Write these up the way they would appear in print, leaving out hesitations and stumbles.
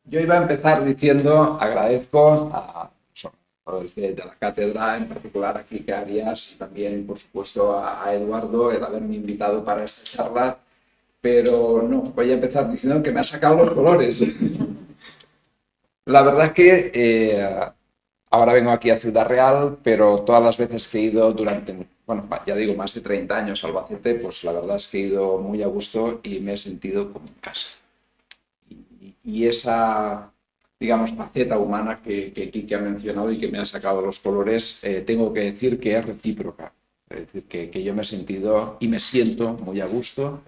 Yo iba a empezar diciendo, agradezco a los de la cátedra, en particular a Quique Arias y también, por supuesto, a Eduardo, el haberme invitado para esta charla, pero no, voy a empezar diciendo que me ha sacado los colores. La verdad es que ahora vengo aquí a Ciudad Real, pero todas las veces que he ido durante, bueno, ya digo, más de 30 años a Albacete, pues la verdad es que he ido muy a gusto y me he sentido como en casa. Y esa, digamos, faceta humana que Kike ha mencionado y que me ha sacado los colores, tengo que decir que es recíproca. Es decir, que yo me he sentido y me siento muy a gusto.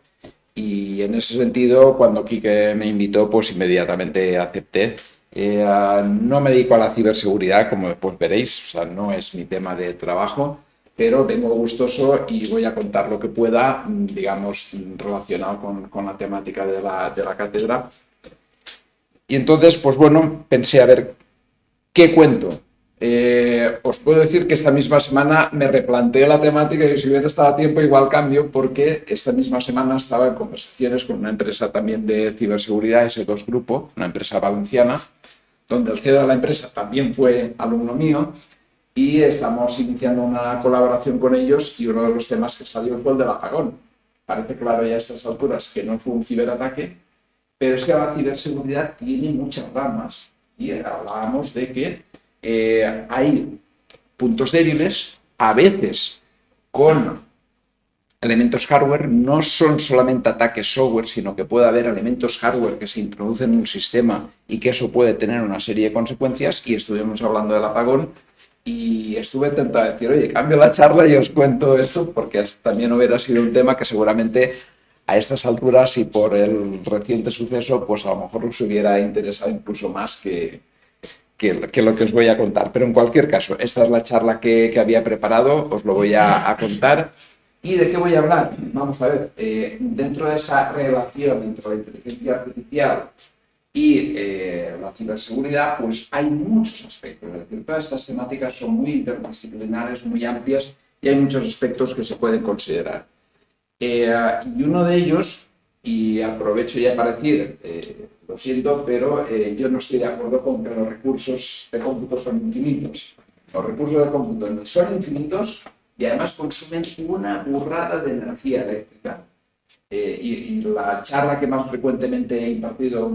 Y en ese sentido, cuando Kike me invitó, pues inmediatamente acepté. No me dedico a la ciberseguridad, como después veréis, o sea, no es mi tema de trabajo, pero vengo gustoso y voy a contar lo que pueda, digamos, relacionado con la temática de la cátedra. Y entonces, pues bueno, pensé, a ver, ¿qué cuento? Os puedo decir que esta misma semana me replanteé la temática y si hubiera estado a tiempo igual cambio, porque esta misma semana estaba en conversaciones con una empresa también de ciberseguridad, S2 Grupo, una empresa valenciana, donde el CEO de la empresa también fue alumno mío y estamos iniciando una colaboración con ellos y uno de los temas que salió fue el del apagón. Parece claro ya a estas alturas que no fue un ciberataque, pero es que la ciberseguridad tiene muchas ramas y hablábamos de que hay puntos débiles, a veces con elementos hardware, no son solamente ataques software, sino que puede haber elementos hardware que se introducen en un sistema y que eso puede tener una serie de consecuencias. Y estuvimos hablando del apagón y estuve tentado de decir, oye, cambio la charla y os cuento esto, porque también hubiera sido un tema que seguramente a estas alturas y por el reciente suceso, pues a lo mejor os hubiera interesado incluso más que lo que os voy a contar. Pero en cualquier caso, esta es la charla que había preparado, os lo voy a contar. ¿Y de qué voy a hablar? Vamos a ver, dentro de esa relación entre la inteligencia artificial y la ciberseguridad, pues hay muchos aspectos. Es decir, todas estas temáticas son muy interdisciplinares, muy amplias y hay muchos aspectos que se pueden considerar. Y uno de ellos, y aprovecho ya para decir, lo siento, pero yo no estoy de acuerdo con que los recursos de cómputo son infinitos. Los recursos de cómputo son infinitos y además consumen una burrada de energía eléctrica. Y la charla que más frecuentemente he impartido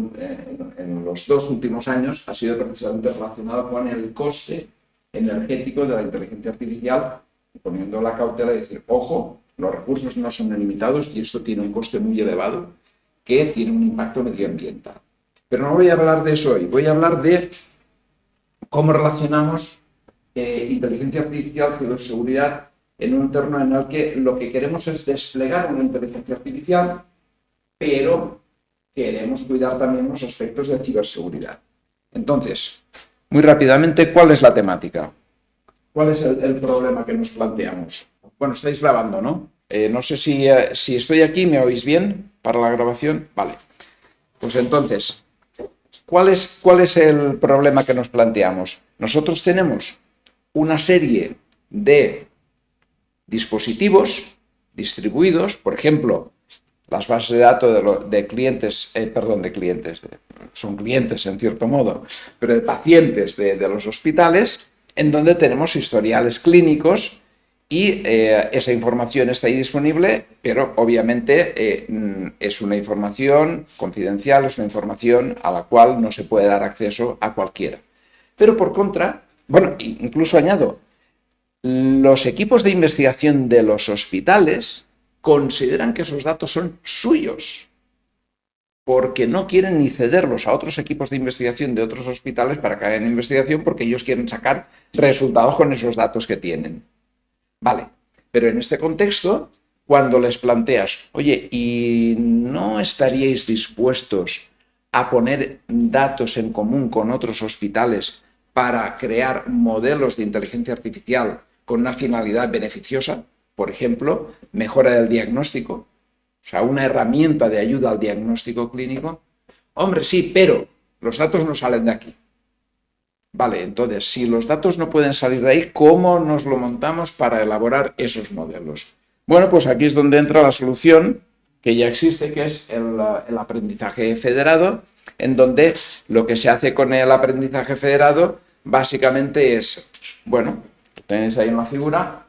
en los 2 últimos años ha sido precisamente relacionada con el coste energético de la inteligencia artificial, poniendo la cautela de decir, ojo, los recursos no son ilimitados y esto tiene un coste muy elevado que tiene un impacto medioambiental. Pero no voy a hablar de eso hoy, voy a hablar de cómo relacionamos inteligencia artificial, ciberseguridad, en un entorno en el que lo que queremos es desplegar una inteligencia artificial, pero queremos cuidar también los aspectos de ciberseguridad. Entonces, muy rápidamente, ¿cuál es la temática? ¿Cuál es el problema que nos planteamos? Bueno, estáis grabando, ¿no? No sé si estoy aquí, ¿me oís bien para la grabación? Vale. Pues entonces, ¿cuál es el problema que nos planteamos? Nosotros tenemos una serie de dispositivos distribuidos, por ejemplo, las bases de datos de clientes, son clientes en cierto modo, pero de pacientes de los hospitales, en donde tenemos historiales clínicos y esa información está ahí disponible, pero obviamente es una información confidencial, es una información a la cual no se puede dar acceso a cualquiera. Pero por contra, bueno, incluso añado, los equipos de investigación de los hospitales consideran que esos datos son suyos, porque no quieren ni cederlos a otros equipos de investigación de otros hospitales para que hagan investigación, porque ellos quieren sacar resultados con esos datos que tienen. Vale, pero en este contexto, cuando les planteas, oye, ¿y no estaríais dispuestos a poner datos en común con otros hospitales para crear modelos de inteligencia artificial con una finalidad beneficiosa? Por ejemplo, mejora del diagnóstico, o sea, una herramienta de ayuda al diagnóstico clínico. Hombre, sí, pero los datos no salen de aquí. Vale, entonces, si los datos no pueden salir de ahí, ¿cómo nos lo montamos para elaborar esos modelos? Bueno, pues aquí es donde entra la solución que ya existe, que es el aprendizaje federado, en donde lo que se hace con el aprendizaje federado básicamente es, bueno, tenéis ahí una figura,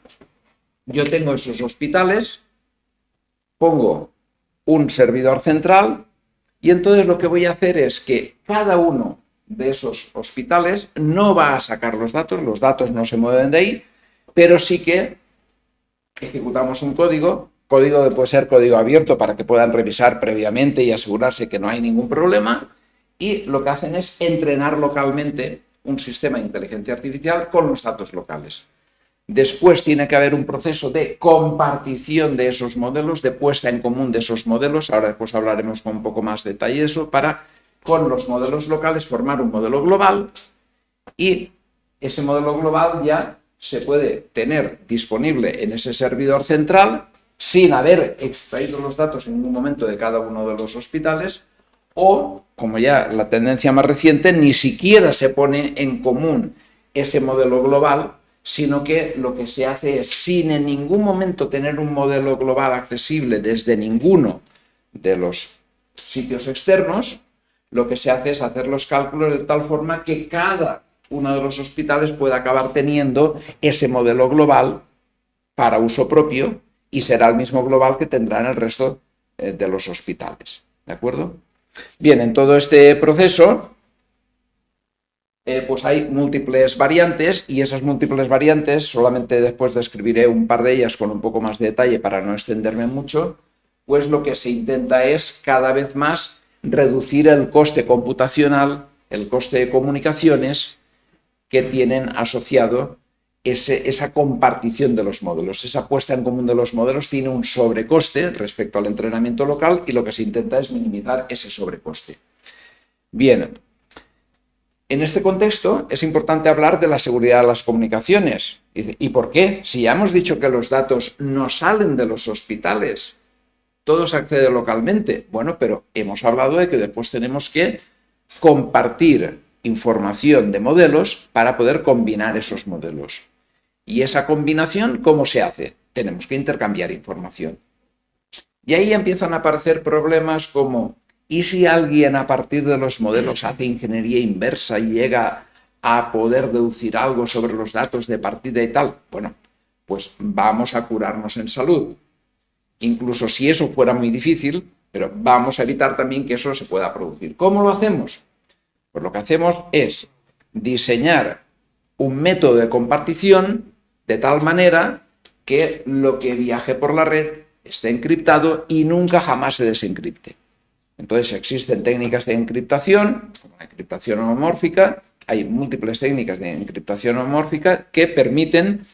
yo tengo esos hospitales, pongo un servidor central y entonces lo que voy a hacer es que cada uno de esos hospitales no va a sacar los datos no se mueven de ahí, pero sí que ejecutamos un código que puede ser código abierto para que puedan revisar previamente y asegurarse que no hay ningún problema, y lo que hacen es entrenar localmente un sistema de inteligencia artificial con los datos locales. Después tiene que haber un proceso de compartición de esos modelos, de puesta en común de esos modelos. Ahora después hablaremos con un poco más detalle de eso, para con los modelos locales formar un modelo global, y ese modelo global ya se puede tener disponible en ese servidor central sin haber extraído los datos en ningún momento de cada uno de los hospitales, o, como ya la tendencia más reciente, ni siquiera se pone en común ese modelo global, sino que lo que se hace es, sin en ningún momento tener un modelo global accesible desde ninguno de los sitios externos, lo que se hace es hacer los cálculos de tal forma que cada uno de los hospitales pueda acabar teniendo ese modelo global para uso propio, y será el mismo global que tendrán el resto de los hospitales. ¿De acuerdo? Bien, en todo este proceso pues hay múltiples variantes, y esas múltiples variantes, solamente después describiré un par de ellas con un poco más de detalle para no extenderme mucho, pues lo que se intenta es cada vez más reducir el coste computacional, el coste de comunicaciones que tienen asociado esa compartición de los módulos. Esa puesta en común de los modelos tiene un sobrecoste respecto al entrenamiento local, y lo que se intenta es minimizar ese sobrecoste. Bien, en este contexto es importante hablar de la seguridad de las comunicaciones. ¿Y por qué? Si ya hemos dicho que los datos no salen de los hospitales, todo se accede localmente. Bueno, pero hemos hablado de que después tenemos que compartir información de modelos para poder combinar esos modelos. ¿Y esa combinación cómo se hace? Tenemos que intercambiar información. Y ahí empiezan a aparecer problemas como: ¿y si alguien a partir de los modelos hace ingeniería inversa y llega a poder deducir algo sobre los datos de partida y tal? Bueno, pues vamos a curarnos en salud. Incluso si eso fuera muy difícil, pero vamos a evitar también que eso se pueda producir. ¿Cómo lo hacemos? Pues lo que hacemos es diseñar un método de compartición de tal manera que lo que viaje por la red esté encriptado y nunca jamás se desencripte. Entonces existen técnicas de encriptación, como la encriptación homomórfica. Hay múltiples técnicas de encriptación homomórfica que permiten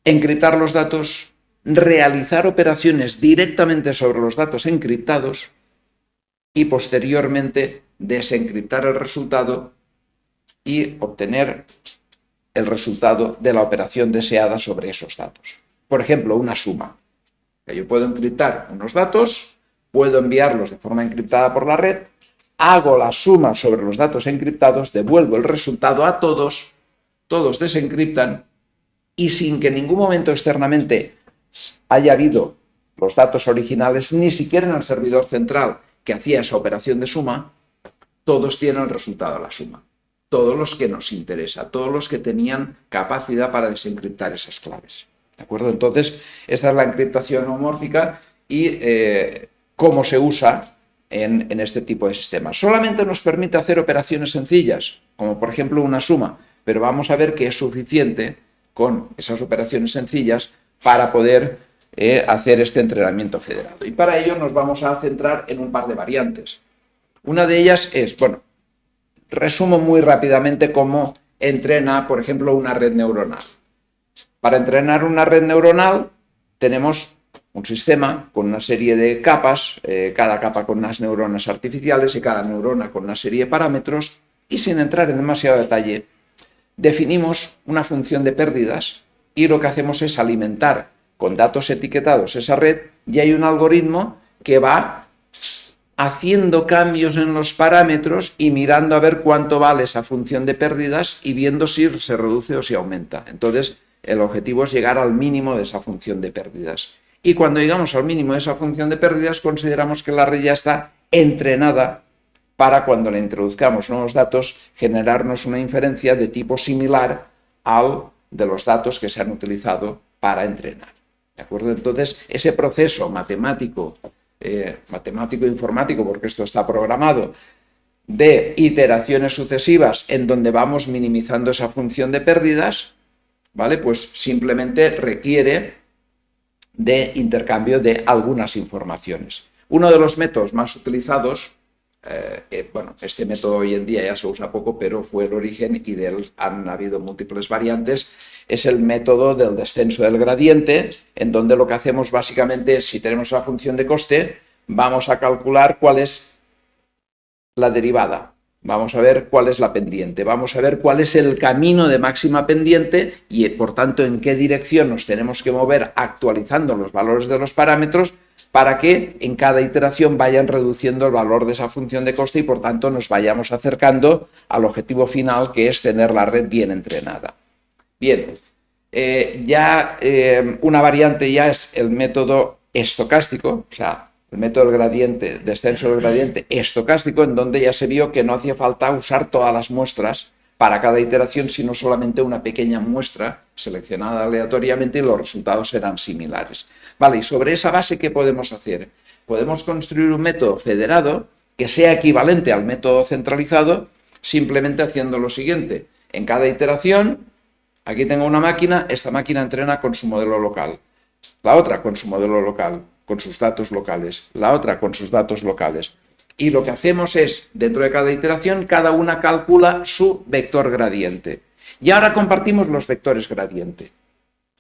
encriptar los datos, realizar operaciones directamente sobre los datos encriptados y posteriormente desencriptar el resultado y obtener el resultado de la operación deseada sobre esos datos. Por ejemplo, una suma. Yo puedo encriptar unos datos, puedo enviarlos de forma encriptada por la red, hago la suma sobre los datos encriptados, devuelvo el resultado a todos, todos desencriptan, y sin que en ningún momento externamente haya habido los datos originales, ni siquiera en el servidor central que hacía esa operación de suma, todos tienen el resultado de la suma. Todos los que nos interesa, todos los que tenían capacidad para desencriptar esas claves. ¿De acuerdo? Entonces, esta es la encriptación homomórfica y cómo se usa en este tipo de sistemas. Solamente nos permite hacer operaciones sencillas, como por ejemplo una suma, pero vamos a ver que es suficiente con esas operaciones sencillas para poder hacer este entrenamiento federado. Y para ello nos vamos a centrar en un par de variantes. Una de ellas es, bueno, resumo muy rápidamente cómo entrena, por ejemplo, una red neuronal. Para entrenar una red neuronal tenemos un sistema con una serie de capas, cada capa con unas neuronas artificiales y cada neurona con una serie de parámetros, y sin entrar en demasiado detalle, definimos una función de pérdidas y lo que hacemos es alimentar con datos etiquetados esa red, y hay un algoritmo que va haciendo cambios en los parámetros y mirando a ver cuánto vale esa función de pérdidas y viendo si se reduce o si aumenta. Entonces, el objetivo es llegar al mínimo de esa función de pérdidas. Y cuando llegamos al mínimo de esa función de pérdidas, consideramos que la red ya está entrenada para cuando le introduzcamos nuevos datos generarnos una inferencia de tipo similar al de los datos que se han utilizado para entrenar. ¿De acuerdo? Entonces, ese proceso matemático, informático, porque esto está programado, de iteraciones sucesivas en donde vamos minimizando esa función de pérdidas, ¿vale? Pues simplemente requiere de intercambio de algunas informaciones. Uno de los métodos más utilizados, este método hoy en día ya se usa poco, pero fue el origen y de él han habido múltiples variantes, es el método del descenso del gradiente, en donde lo que hacemos básicamente es, si tenemos la función de coste, vamos a calcular cuál es la derivada, vamos a ver cuál es la pendiente, vamos a ver cuál es el camino de máxima pendiente y, por tanto, en qué dirección nos tenemos que mover actualizando los valores de los parámetros para que en cada iteración vayan reduciendo el valor de esa función de coste y, por tanto, nos vayamos acercando al objetivo final, que es tener la red bien entrenada. Bien, una variante ya es el método estocástico, o sea, el método del gradiente, descenso del gradiente estocástico, en donde ya se vio que no hacía falta usar todas las muestras para cada iteración, sino solamente una pequeña muestra seleccionada aleatoriamente y los resultados eran similares. Vale, y sobre esa base, ¿qué podemos hacer? Podemos construir un método federado que sea equivalente al método centralizado, simplemente haciendo lo siguiente. En cada iteración, aquí tengo una máquina, esta máquina entrena con su modelo local, la otra con su modelo local, con sus datos locales, la otra con sus datos locales. Y lo que hacemos es, dentro de cada iteración, cada una calcula su vector gradiente. Y ahora compartimos los vectores gradiente.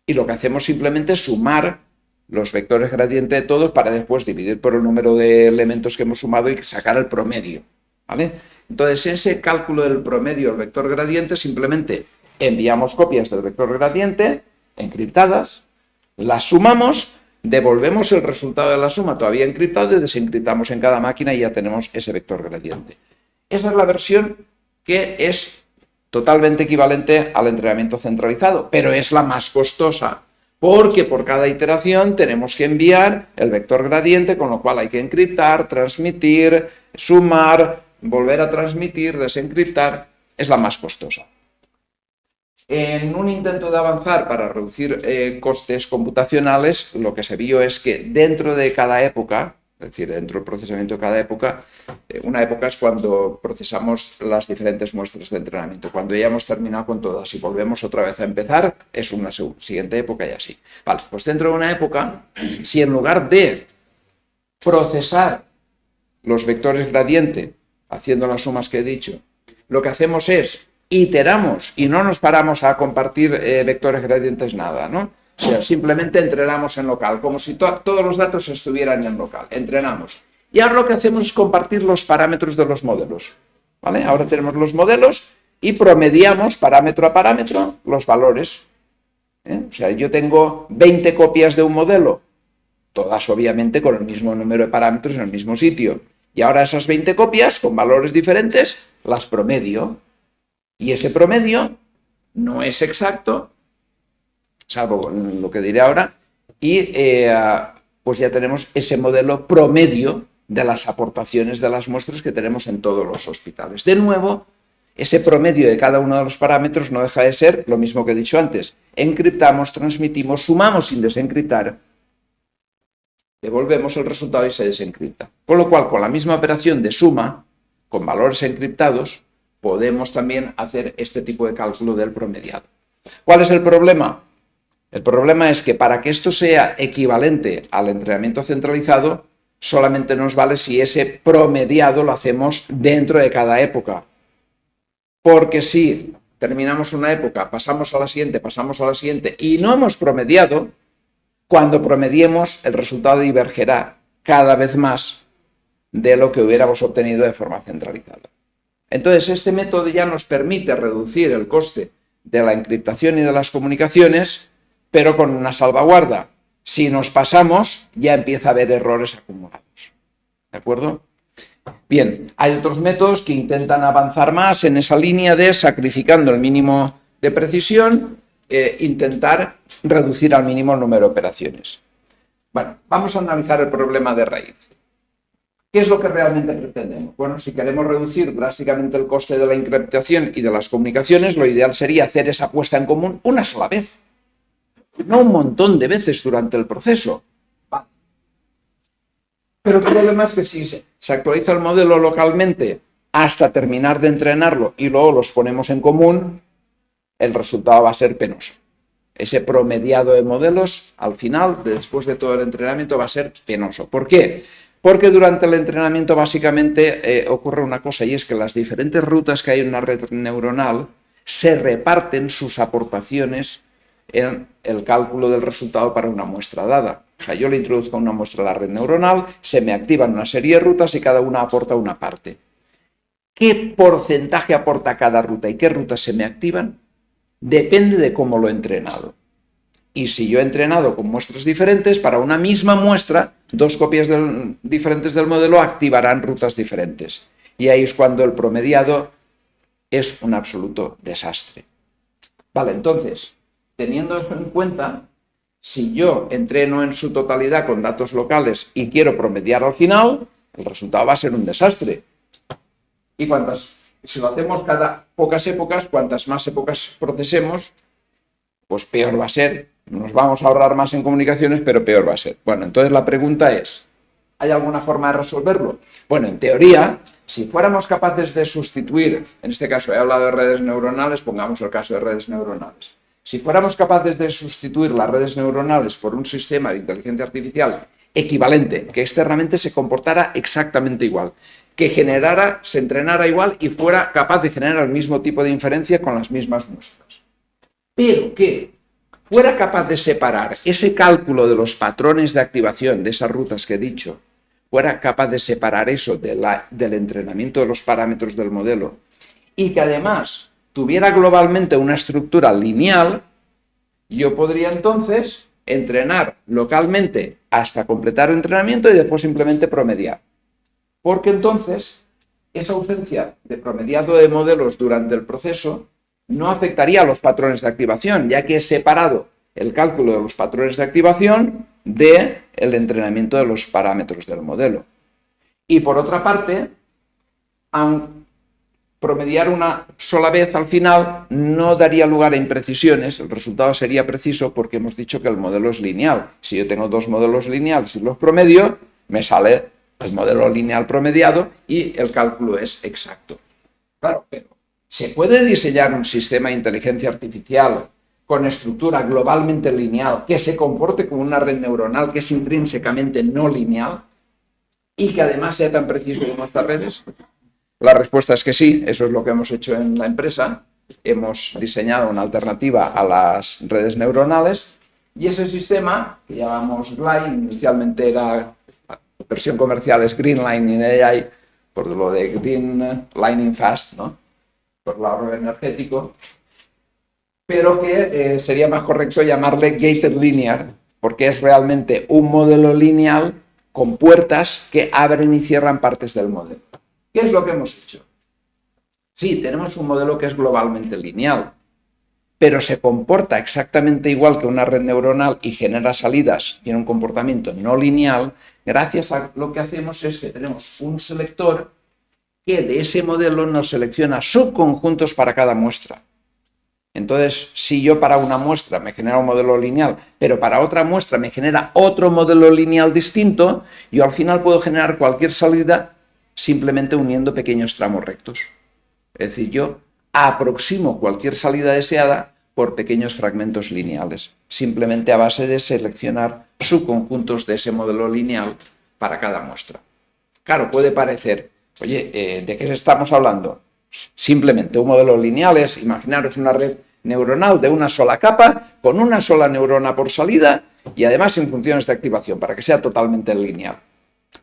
Y lo que hacemos simplemente es sumar los vectores gradiente de todos para después dividir por el número de elementos que hemos sumado y sacar el promedio, ¿vale? Entonces, ese cálculo del promedio del vector gradiente, simplemente enviamos copias del vector gradiente encriptadas, las sumamos, devolvemos el resultado de la suma todavía encriptado y desencriptamos en cada máquina y ya tenemos ese vector gradiente. Esa es la versión que es totalmente equivalente al entrenamiento centralizado, pero es la más costosa, porque por cada iteración tenemos que enviar el vector gradiente, con lo cual hay que encriptar, transmitir, sumar, volver a transmitir, desencriptar. Es la más costosa. En un intento de avanzar para reducir costes computacionales, lo que se vio es que dentro de cada época, es decir, dentro del procesamiento de cada época, una época es cuando procesamos las diferentes muestras de entrenamiento. Cuando ya hemos terminado con todas y volvemos otra vez a empezar, es una siguiente época y así. Vale, pues dentro de una época, si en lugar de procesar los vectores gradiente, haciendo las sumas que he dicho, lo que hacemos es iteramos y no nos paramos a compartir vectores gradientes nada, ¿no? O sea, simplemente entrenamos en local, como si todos los datos estuvieran en local. Entrenamos. Y ahora lo que hacemos es compartir los parámetros de los modelos, ¿vale? Ahora tenemos los modelos y promediamos parámetro a parámetro los valores. O sea, yo tengo 20 copias de un modelo, todas obviamente con el mismo número de parámetros en el mismo sitio. Y ahora esas 20 copias con valores diferentes las promedio. Y ese promedio no es exacto, salvo lo que diré ahora, y pues ya tenemos ese modelo promedio de las aportaciones de las muestras que tenemos en todos los hospitales. De nuevo, ese promedio de cada uno de los parámetros no deja de ser lo mismo que he dicho antes. Encriptamos, transmitimos, sumamos sin desencriptar, devolvemos el resultado y se desencripta. Con lo cual, con la misma operación de suma, con valores encriptados, podemos también hacer este tipo de cálculo del promediado. ¿Cuál es el problema? El problema es que para que esto sea equivalente al entrenamiento centralizado, solamente nos vale si ese promediado lo hacemos dentro de cada época. Porque si terminamos una época, pasamos a la siguiente y no hemos promediado, cuando promediemos el resultado divergerá cada vez más de lo que hubiéramos obtenido de forma centralizada. Entonces, este método ya nos permite reducir el coste de la encriptación y de las comunicaciones, pero con una salvaguarda. Si nos pasamos, ya empieza a haber errores acumulados. ¿De acuerdo? Bien, hay otros métodos que intentan avanzar más en esa línea de, sacrificando el mínimo de precisión, intentar reducir al mínimo el número de operaciones. Bueno, vamos a analizar el problema de raíz. ¿Qué es lo que realmente pretendemos? Bueno, si queremos reducir drásticamente el coste de la encriptación y de las comunicaciones, lo ideal sería hacer esa puesta en común una sola vez, no un montón de veces durante el proceso. Pero el problema es que si se actualiza el modelo localmente hasta terminar de entrenarlo y luego los ponemos en común, el resultado va a ser penoso. Ese promediado de modelos, al final, después de todo el entrenamiento, va a ser penoso. ¿Por qué? Porque durante el entrenamiento básicamente ocurre una cosa, y es que las diferentes rutas que hay en una red neuronal se reparten sus aportaciones en el cálculo del resultado para una muestra dada. O sea, yo le introduzco una muestra a la red neuronal, se me activan una serie de rutas y cada una aporta una parte. ¿Qué porcentaje aporta cada ruta y qué rutas se me activan? Depende de cómo lo he entrenado. Y si yo he entrenado con muestras diferentes, para una misma muestra, dos copias diferentes del modelo activarán rutas diferentes. Y ahí es cuando el promediado es un absoluto desastre. Vale, entonces, teniendo eso en cuenta, si yo entreno en su totalidad con datos locales y quiero promediar al final, el resultado va a ser un desastre. Y si lo hacemos cada pocas épocas, cuantas más épocas procesemos, pues peor va a ser. Nos vamos a ahorrar más en comunicaciones, pero peor va a ser. Bueno, entonces la pregunta es, ¿hay alguna forma de resolverlo? Bueno, en teoría, si fuéramos capaces de sustituir, en este caso he hablado de redes neuronales, pongamos el caso de redes neuronales. Si fuéramos capaces de sustituir las redes neuronales por un sistema de inteligencia artificial equivalente, que externamente se comportara exactamente igual, que se entrenara igual y fuera capaz de generar el mismo tipo de inferencia con las mismas muestras, pero que fuera capaz de separar ese cálculo de los patrones de activación de esas rutas que he dicho, fuera capaz de separar eso del entrenamiento de los parámetros del modelo y que además tuviera globalmente una estructura lineal, yo podría entonces entrenar localmente hasta completar el entrenamiento y después simplemente promediar. Porque entonces esa ausencia de promediado de modelos durante el proceso no afectaría a los patrones de activación, ya que he separado el cálculo de los patrones de activación del entrenamiento de los parámetros del modelo. Y por otra parte, promediar una sola vez al final no daría lugar a imprecisiones, el resultado sería preciso porque hemos dicho que el modelo es lineal. Si yo tengo dos modelos lineales y los promedio, me sale el modelo lineal promediado y el cálculo es exacto. Claro, pero ¿se puede diseñar un sistema de inteligencia artificial con estructura globalmente lineal que se comporte como una red neuronal que es intrínsecamente no lineal y que además sea tan preciso como estas redes? La respuesta es que sí, eso es lo que hemos hecho en la empresa. Hemos diseñado una alternativa a las redes neuronales y ese sistema, que llamamos GLAI, inicialmente era, la versión comercial es Green Lining AI, por lo de Green Lining Fast, ¿no? Por el ahorro energético, pero que sería más correcto llamarle Gated Linear, porque es realmente un modelo lineal con puertas que abren y cierran partes del modelo. ¿Qué es lo que hemos hecho? Sí, tenemos un modelo que es globalmente lineal, pero se comporta exactamente igual que una red neuronal y genera salidas, tiene un comportamiento no lineal. Gracias a lo que hacemos es que tenemos un selector que de ese modelo nos selecciona subconjuntos para cada muestra. Entonces, si yo para una muestra me genera un modelo lineal, pero para otra muestra me genera otro modelo lineal distinto, yo al final puedo generar cualquier salida simplemente uniendo pequeños tramos rectos. Es decir, yo aproximo cualquier salida deseada por pequeños fragmentos lineales, simplemente a base de seleccionar subconjuntos de ese modelo lineal para cada muestra. Claro, puede parecer, oye, ¿de qué estamos hablando? Simplemente un modelo lineal es, imaginaros una red neuronal de una sola capa, con una sola neurona por salida y además sin funciones de activación, para que sea totalmente lineal.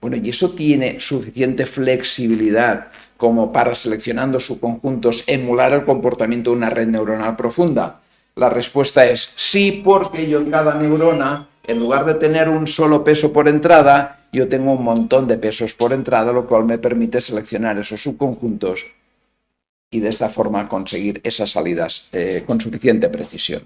Bueno, y eso tiene suficiente flexibilidad como para, seleccionando subconjuntos, emular el comportamiento de una red neuronal profunda. La respuesta es sí, porque yo en cada neurona, en lugar de tener un solo peso por entrada, yo tengo un montón de pesos por entrada, lo cual me permite seleccionar esos subconjuntos y de esta forma conseguir esas salidas con suficiente precisión.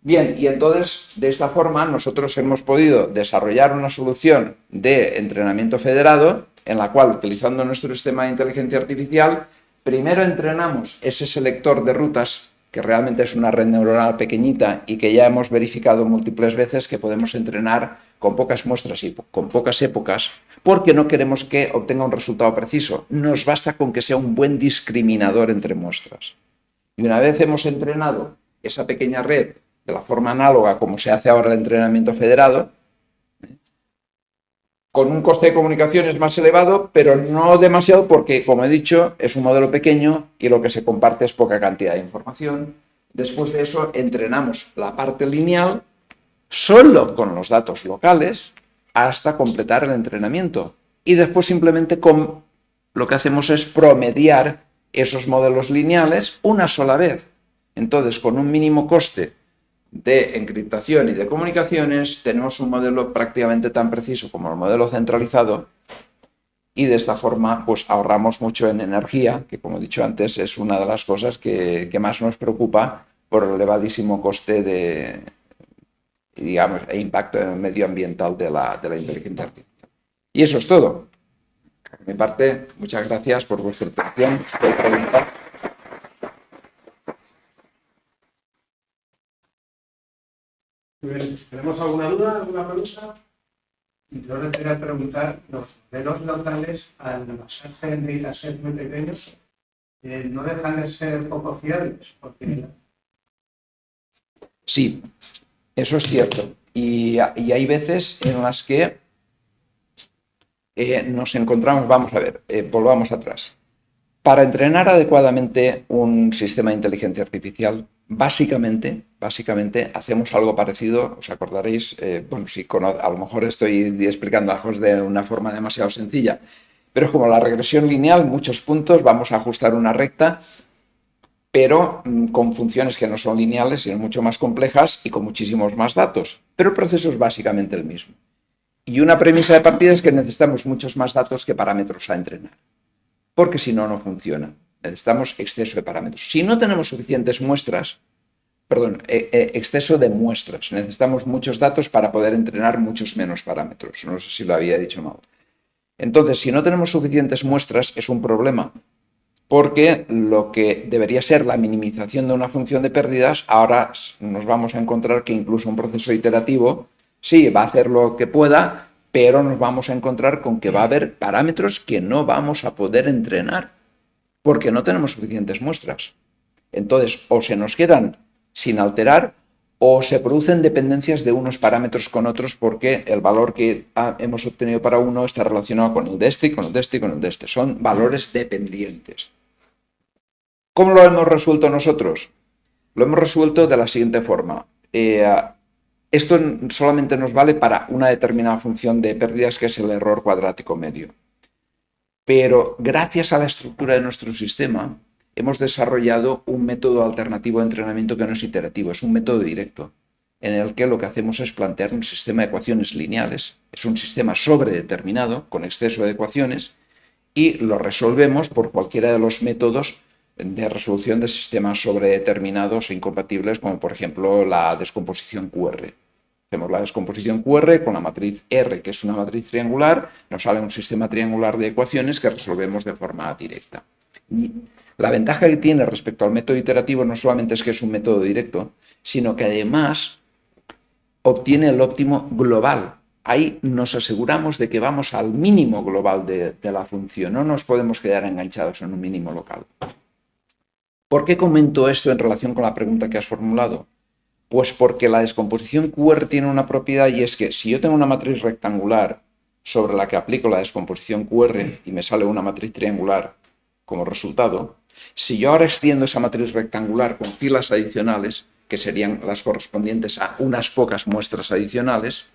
Bien, y entonces de esta forma nosotros hemos podido desarrollar una solución de entrenamiento federado en la cual, utilizando nuestro sistema de inteligencia artificial, primero entrenamos ese selector de rutas, que realmente es una red neuronal pequeñita y que ya hemos verificado múltiples veces que podemos entrenar con pocas muestras y con pocas épocas, porque no queremos que obtenga un resultado preciso. Nos basta con que sea un buen discriminador entre muestras. Y una vez hemos entrenado esa pequeña red de la forma análoga como se hace ahora el entrenamiento federado, con un coste de comunicaciones más elevado, pero no demasiado porque, como he dicho, es un modelo pequeño y lo que se comparte es poca cantidad de información. Después de eso, entrenamos la parte lineal solo con los datos locales hasta completar el entrenamiento. Y después simplemente lo que hacemos es promediar esos modelos lineales una sola vez. Entonces, con un mínimo coste de encriptación y de comunicaciones, tenemos un modelo prácticamente tan preciso como el modelo centralizado y de esta forma pues ahorramos mucho en energía, que como he dicho antes es una de las cosas que más nos preocupa por el elevadísimo coste e impacto medioambiental de la inteligencia artificial. Y eso es todo. Por mi parte, muchas gracias por vuestra atención. ¿Tenemos alguna duda, alguna pregunta? Yo le quería preguntar, los modelos locales, al basarse en datasets muy pequeños, ¿no dejan de ser poco fiables? Porque... Sí, eso es cierto. Y hay veces en las que nos encontramos, vamos a ver, volvamos atrás. Para entrenar adecuadamente un sistema de inteligencia artificial, básicamente hacemos algo parecido, os acordaréis, a lo mejor estoy explicando las cosas de una forma demasiado sencilla, pero es como la regresión lineal, muchos puntos, vamos a ajustar una recta, pero con funciones que no son lineales, sino mucho más complejas y con muchísimos más datos. Pero el proceso es básicamente el mismo. Y una premisa de partida es que necesitamos muchos más datos que parámetros a entrenar, porque si no, no funciona. Necesitamos exceso de parámetros. Si no tenemos suficientes muestras, exceso de muestras, necesitamos muchos datos para poder entrenar muchos menos parámetros. No sé si lo había dicho mal. Entonces, si no tenemos suficientes muestras, es un problema, porque lo que debería ser la minimización de una función de pérdidas, ahora nos vamos a encontrar que incluso un proceso iterativo, sí, va a hacer lo que pueda, pero nos vamos a encontrar con que va a haber parámetros que no vamos a poder entrenar, porque no tenemos suficientes muestras. Entonces, o se nos quedan sin alterar, o se producen dependencias de unos parámetros con otros porque el valor que hemos obtenido para uno está relacionado con el de este, y con el de este, y con el de este. Son valores dependientes. ¿Cómo lo hemos resuelto nosotros? Lo hemos resuelto de la siguiente forma. Esto solamente nos vale para una determinada función de pérdidas, que es el error cuadrático medio. Pero gracias a la estructura de nuestro sistema, hemos desarrollado un método alternativo de entrenamiento que no es iterativo, es un método directo, en el que lo que hacemos es plantear un sistema de ecuaciones lineales, es un sistema sobredeterminado, con exceso de ecuaciones, y lo resolvemos por cualquiera de los métodos de resolución de sistemas sobredeterminados e incompatibles, como por ejemplo la descomposición QR. Hacemos la descomposición QR con la matriz R, que es una matriz triangular, nos sale un sistema triangular de ecuaciones que resolvemos de forma directa. Y la ventaja que tiene respecto al método iterativo no solamente es que es un método directo, sino que además obtiene el óptimo global. Ahí nos aseguramos de que vamos al mínimo global de la función, no nos podemos quedar enganchados en un mínimo local. ¿Por qué comento esto en relación con la pregunta que has formulado? Pues porque la descomposición QR tiene una propiedad, y es que si yo tengo una matriz rectangular sobre la que aplico la descomposición QR y me sale una matriz triangular como resultado, si yo ahora extiendo esa matriz rectangular con filas adicionales, que serían las correspondientes a unas pocas muestras adicionales,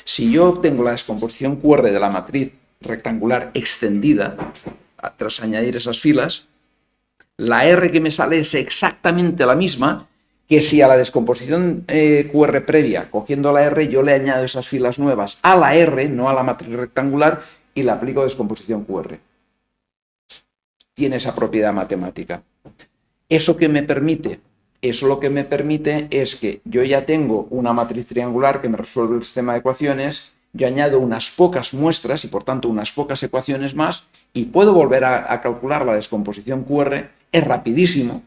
si yo obtengo la descomposición QR de la matriz rectangular extendida, tras añadir esas filas, la R que me sale es exactamente la misma que si a la descomposición QR previa, cogiendo la R, yo le añado esas filas nuevas a la R, no a la matriz rectangular, y le aplico descomposición QR. Tiene esa propiedad matemática. ¿Eso qué me permite? Eso lo que me permite es que yo ya tengo una matriz triangular que me resuelve el sistema de ecuaciones yo añado unas pocas muestras y por tanto unas pocas ecuaciones más y puedo volver a calcular la descomposición QR, es rapidísimo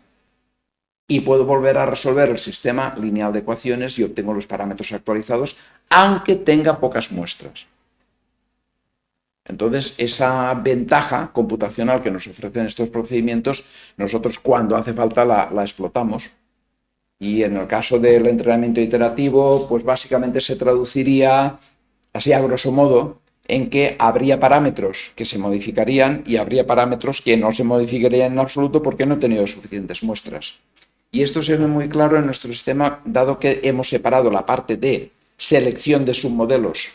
y puedo volver a resolver el sistema lineal de ecuaciones y obtengo los parámetros actualizados aunque tenga pocas muestras. Entonces, esa ventaja computacional que nos ofrecen estos procedimientos, nosotros cuando hace falta la explotamos. Y en el caso del entrenamiento iterativo, pues básicamente se traduciría, así a grosso modo, en que habría parámetros que se modificarían y habría parámetros que no se modificarían en absoluto porque no he tenido suficientes muestras. Y esto se ve muy claro en nuestro sistema, dado que hemos separado la parte de selección de submodelos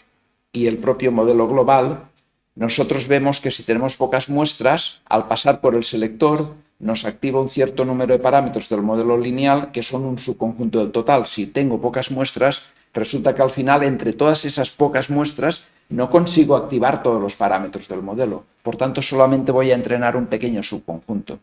y el propio modelo global. Nosotros vemos que si tenemos pocas muestras, al pasar por el selector, nos activa un cierto número de parámetros del modelo lineal que son un subconjunto del total. Si tengo pocas muestras, resulta que al final, entre todas esas pocas muestras, no consigo activar todos los parámetros del modelo. Por tanto, solamente voy a entrenar un pequeño subconjunto.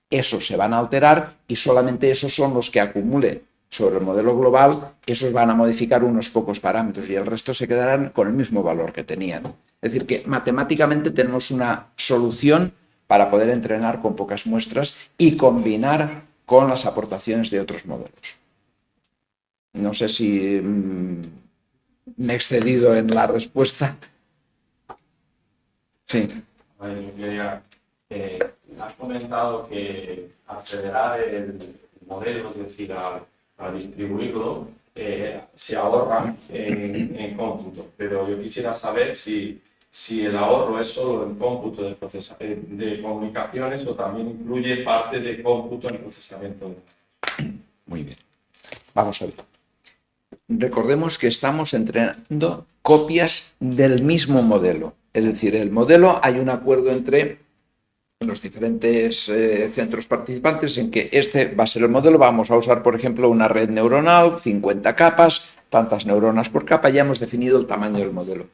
Esos se van a alterar y solamente esos son los que acumule sobre el modelo global, esos van a modificar unos pocos parámetros y el resto se quedarán con el mismo valor que tenían. Es decir, que matemáticamente tenemos una solución para poder entrenar con pocas muestras y combinar con las aportaciones de otros modelos. No sé si me he excedido en la respuesta. Sí. Has comentado que acelerar el modelo, es decir, a distribuirlo, se ahorra en cómputo. Pero yo quisiera saber si el ahorro es solo en cómputo de comunicaciones o también incluye parte de cómputo en procesamiento. Muy bien. Vamos a ver. Recordemos que estamos entrenando copias del mismo modelo. Es decir, el modelo, hay un acuerdo entre los diferentes centros participantes en que este va a ser el modelo. Vamos a usar, por ejemplo, una red neuronal, 50 capas, tantas neuronas por capa, ya hemos definido el tamaño del modelo.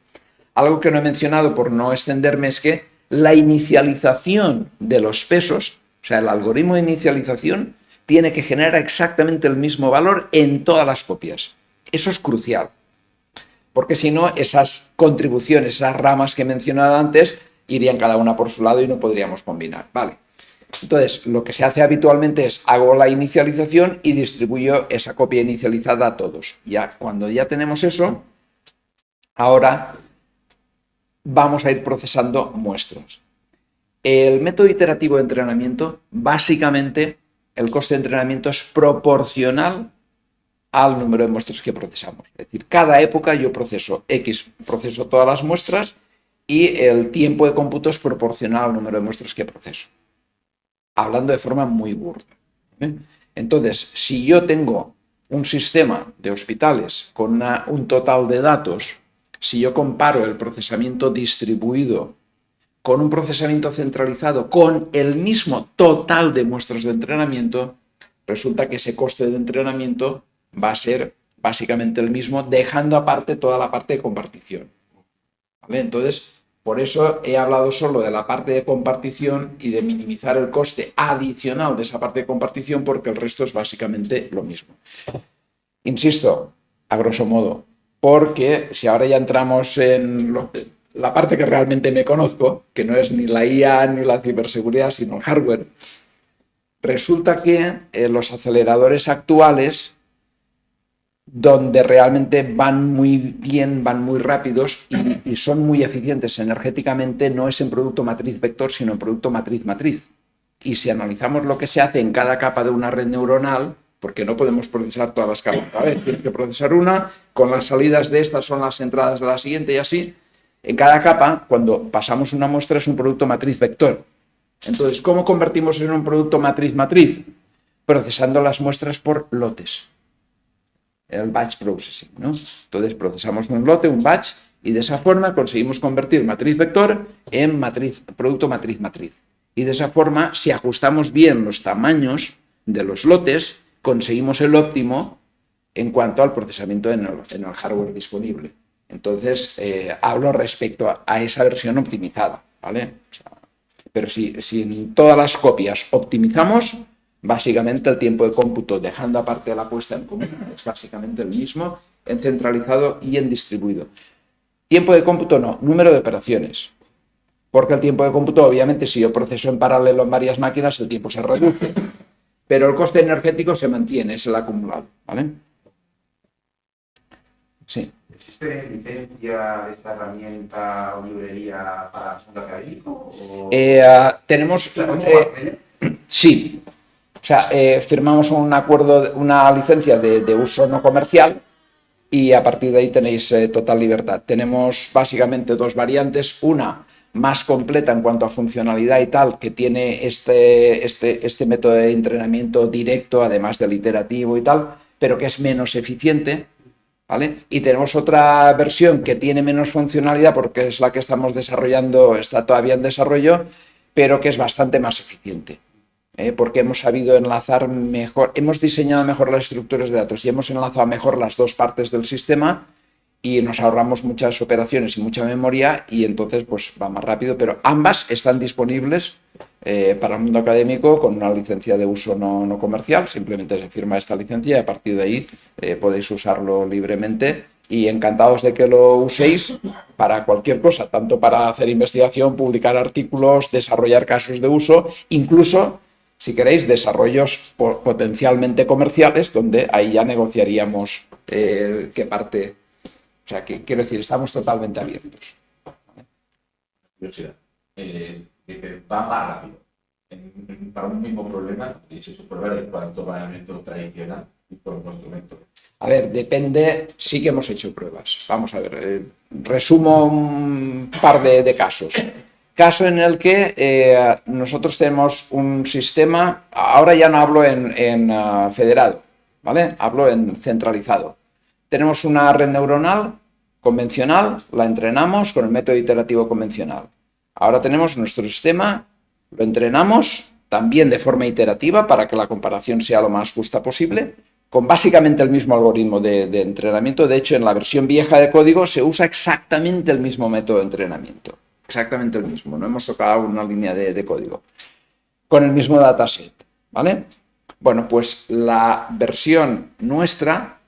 Algo que no he mencionado por no extenderme es que la inicialización de los pesos, o sea, el algoritmo de inicialización, tiene que generar exactamente el mismo valor en todas las copias. Eso es crucial, porque si no, esas contribuciones, esas ramas que he mencionado antes, irían cada una por su lado y no podríamos combinar. Vale. Entonces, lo que se hace habitualmente es hago la inicialización y distribuyo esa copia inicializada a todos. Cuando ya tenemos eso, ahora vamos a ir procesando muestras. El método iterativo de entrenamiento, básicamente, el coste de entrenamiento es proporcional al número de muestras que procesamos. Es decir, cada época yo proceso todas las muestras y el tiempo de cómputo es proporcional al número de muestras que proceso. Hablando de forma muy burda. Entonces, si yo tengo un sistema de hospitales con un total de datos, si yo comparo el procesamiento distribuido con un procesamiento centralizado con el mismo total de muestras de entrenamiento, resulta que ese coste de entrenamiento va a ser básicamente el mismo, dejando aparte toda la parte de compartición. ¿Vale? Entonces, por eso he hablado solo de la parte de compartición y de minimizar el coste adicional de esa parte de compartición, porque el resto es básicamente lo mismo. Insisto, a grosso modo, porque si ahora ya entramos en la parte que realmente me conozco, que no es ni la IA ni la ciberseguridad, sino el hardware, resulta que los aceleradores actuales, donde realmente van muy bien, van muy rápidos y son muy eficientes energéticamente, no es en producto matriz-vector, sino en producto matriz-matriz. Y si analizamos lo que se hace en cada capa de una red neuronal, porque no podemos procesar todas las capas a la vez, tienes que procesar una, con las salidas de estas son las entradas de la siguiente y así. En cada capa, cuando pasamos una muestra, es un producto matriz-vector. Entonces, ¿cómo convertimos en un producto matriz-matriz? Procesando las muestras por lotes. El batch processing, ¿no? Entonces procesamos un lote, un batch, y de esa forma conseguimos convertir matriz-vector en producto matriz-matriz. Y de esa forma, si ajustamos bien los tamaños de los lotes, conseguimos el óptimo en cuanto al procesamiento en el hardware disponible. Entonces, hablo respecto a esa versión optimizada, ¿vale? O sea, pero si en todas las copias optimizamos, básicamente el tiempo de cómputo, dejando aparte la puesta en común, es básicamente el mismo en centralizado y en distribuido. Tiempo de cómputo no, número de operaciones. Porque el tiempo de cómputo, obviamente, si yo proceso en paralelo en varias máquinas, el tiempo se reduce. Pero el coste energético se mantiene, es el acumulado, ¿vale? Sí. ¿Existe licencia de esta herramienta o librería para el mundo académico? Tenemos... sí. O sea, firmamos un acuerdo, una licencia de uso no comercial y a partir de ahí tenéis total libertad. Tenemos básicamente dos variantes. Una más completa en cuanto a funcionalidad y tal, que tiene este método de entrenamiento directo, además del iterativo y tal, pero que es menos eficiente, ¿vale? Y tenemos otra versión que tiene menos funcionalidad porque es la que estamos desarrollando, está todavía en desarrollo, pero que es bastante más eficiente. Porque hemos sabido enlazar mejor, hemos diseñado mejor las estructuras de datos y hemos enlazado mejor las dos partes del sistema y nos ahorramos muchas operaciones y mucha memoria y entonces pues va más rápido, pero ambas están disponibles para el mundo académico con una licencia de uso no comercial. Simplemente se firma esta licencia y a partir de ahí podéis usarlo libremente y encantados de que lo uséis para cualquier cosa, tanto para hacer investigación, publicar artículos, desarrollar casos de uso, incluso si queréis desarrollos potencialmente comerciales, donde ahí ya negociaríamos qué parte. O sea, que quiero decir, estamos totalmente abiertos. Curiosidad. Va más rápido. Para un mismo problema, y se hecho prueba de cuánto va el método tradicional y por nuestro método. A ver, depende, sí que hemos hecho pruebas. Vamos a ver, resumo un par de casos. Caso en el que nosotros tenemos un sistema, ahora ya no hablo en federado, ¿vale? Hablo en centralizado. Tenemos una red neuronal convencional, la entrenamos con el método iterativo convencional. Ahora tenemos nuestro sistema, lo entrenamos también de forma iterativa para que la comparación sea lo más justa posible, con básicamente el mismo algoritmo de entrenamiento. De hecho, en la versión vieja de código se usa exactamente el mismo método de entrenamiento. Exactamente el mismo, no hemos tocado una línea de código. Con el mismo dataset, ¿vale? Bueno, pues la versión nuestra,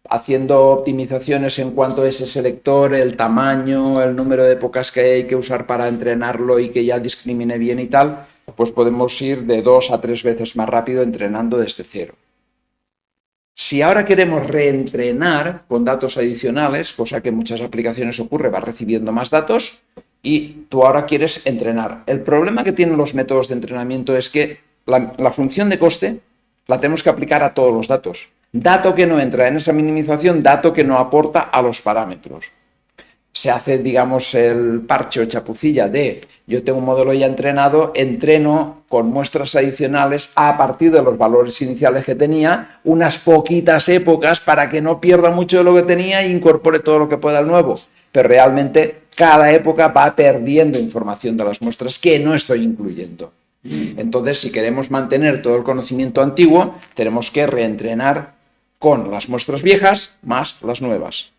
haciendo optimizaciones en cuanto a ese selector, el tamaño, el número de épocas que hay que usar para entrenarlo y que ya discrimine bien y tal, pues podemos ir de 2 a 3 veces más rápido entrenando desde cero. Si ahora queremos reentrenar con datos adicionales, cosa que en muchas aplicaciones ocurre, vas recibiendo más datos y tú ahora quieres entrenar. El problema que tienen los métodos de entrenamiento es que la función de coste la tenemos que aplicar a todos los datos. Dato que no entra en esa minimización, dato que no aporta a los parámetros. Se hace, digamos, el parche o chapucilla de yo tengo un modelo ya entrenado, entreno con muestras adicionales a partir de los valores iniciales que tenía, unas poquitas épocas para que no pierda mucho de lo que tenía e incorpore todo lo que pueda al nuevo. Pero realmente cada época va perdiendo información de las muestras que no estoy incluyendo. Entonces, si queremos mantener todo el conocimiento antiguo, tenemos que reentrenar con las muestras viejas más las nuevas.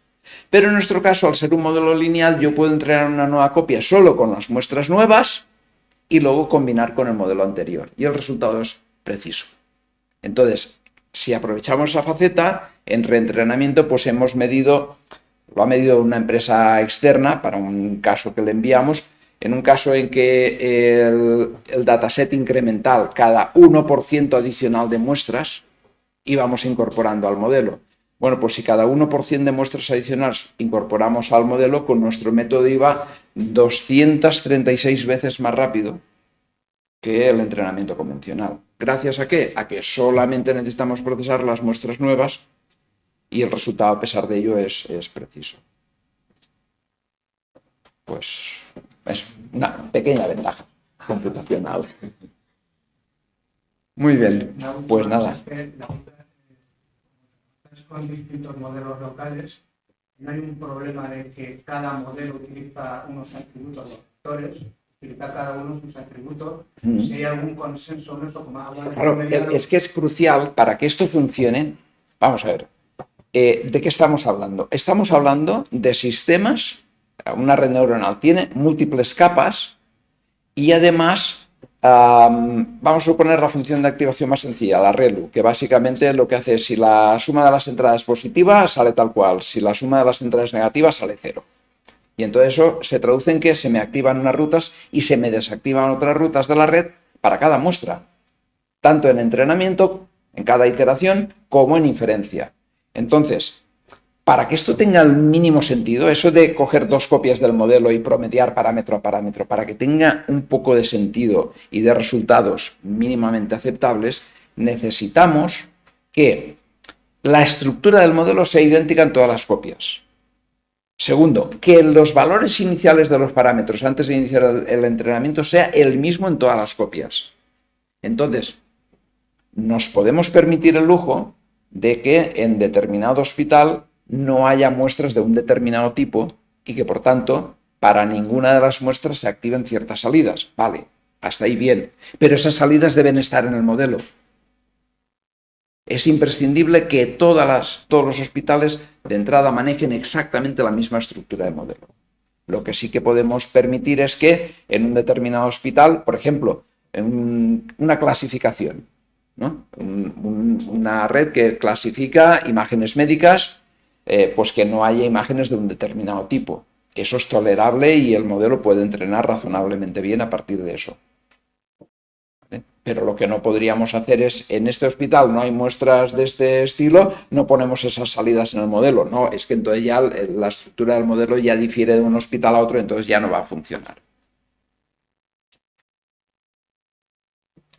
Pero en nuestro caso, al ser un modelo lineal, yo puedo entrenar una nueva copia solo con las muestras nuevas y luego combinar con el modelo anterior. Y el resultado es preciso. Entonces, si aprovechamos esa faceta, en reentrenamiento, pues hemos medido, lo ha medido una empresa externa para un caso que le enviamos, en un caso en que el dataset incremental, cada 1% adicional de muestras, íbamos incorporando al modelo. Bueno, pues si cada 1% de muestras adicionales incorporamos al modelo, con nuestro método iba 236 veces más rápido que el entrenamiento convencional. ¿Gracias a qué? A que solamente necesitamos procesar las muestras nuevas y el resultado, a pesar de ello, es preciso. Pues es una pequeña ventaja computacional. Muy bien, pues nada. Con distintos modelos locales, no hay un problema de que cada modelo utiliza unos atributos, los vectores, utiliza cada uno sus atributos. Si hay algún consenso en eso, como habla de claro, es que es crucial para que esto funcione. Vamos a ver, ¿de qué estamos hablando? Estamos hablando de sistemas, una red neuronal tiene múltiples capas y además Vamos a suponer la función de activación más sencilla, la ReLU, que básicamente lo que hace es si la suma de las entradas es positiva, sale tal cual. Si la suma de las entradas es negativa, sale 0. Y entonces eso se traduce en que se me activan unas rutas y se me desactivan otras rutas de la red para cada muestra, tanto en entrenamiento, en cada iteración, como en inferencia. Entonces, para que esto tenga el mínimo sentido, eso de coger 2 copias del modelo y promediar parámetro a parámetro, para que tenga un poco de sentido y de resultados mínimamente aceptables, necesitamos que la estructura del modelo sea idéntica en todas las copias. Segundo, que los valores iniciales de los parámetros antes de iniciar el entrenamiento sea el mismo en todas las copias. Entonces, nos podemos permitir el lujo de que en determinado hospital no haya muestras de un determinado tipo y que, por tanto, para ninguna de las muestras se activen ciertas salidas. Vale, hasta ahí bien. Pero esas salidas deben estar en el modelo. Es imprescindible que todos los hospitales de entrada manejen exactamente la misma estructura de modelo. Lo que sí que podemos permitir es que en un determinado hospital, por ejemplo, en una clasificación, ¿no? Una red que clasifica imágenes médicas, pues que no haya imágenes de un determinado tipo. Eso es tolerable y el modelo puede entrenar razonablemente bien a partir de eso. ¿Vale? Pero lo que no podríamos hacer es, en este hospital no hay muestras de este estilo, no ponemos esas salidas en el modelo. No, es que entonces ya la estructura del modelo ya difiere de un hospital a otro, entonces ya no va a funcionar.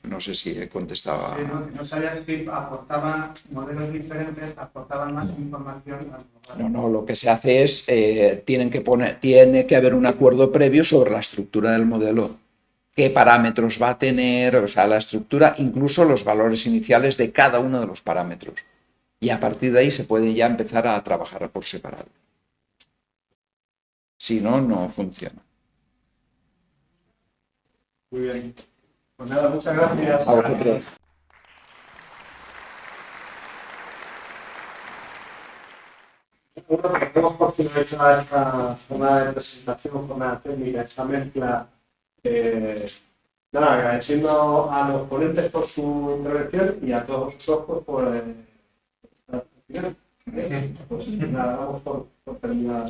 No sé si contestaba. Sí, no sabía si aportaban modelos diferentes, aportaban más información al modelo. No, lo que se hace es, tiene que haber un acuerdo previo sobre la estructura del modelo. Qué parámetros va a tener, o sea, la estructura, incluso los valores iniciales de cada uno de los parámetros. Y a partir de ahí se puede ya empezar a trabajar por separado. Si no, no funciona. Muy bien. Pues nada, muchas gracias. A vosotros. Bueno, tenemos por finalizar esta zona de presentación, zona técnica, esta mezcla. Nada, agradeciendo a los ponentes por su intervención y a todos vosotros por estar al final. Pues nada, vamos por terminar.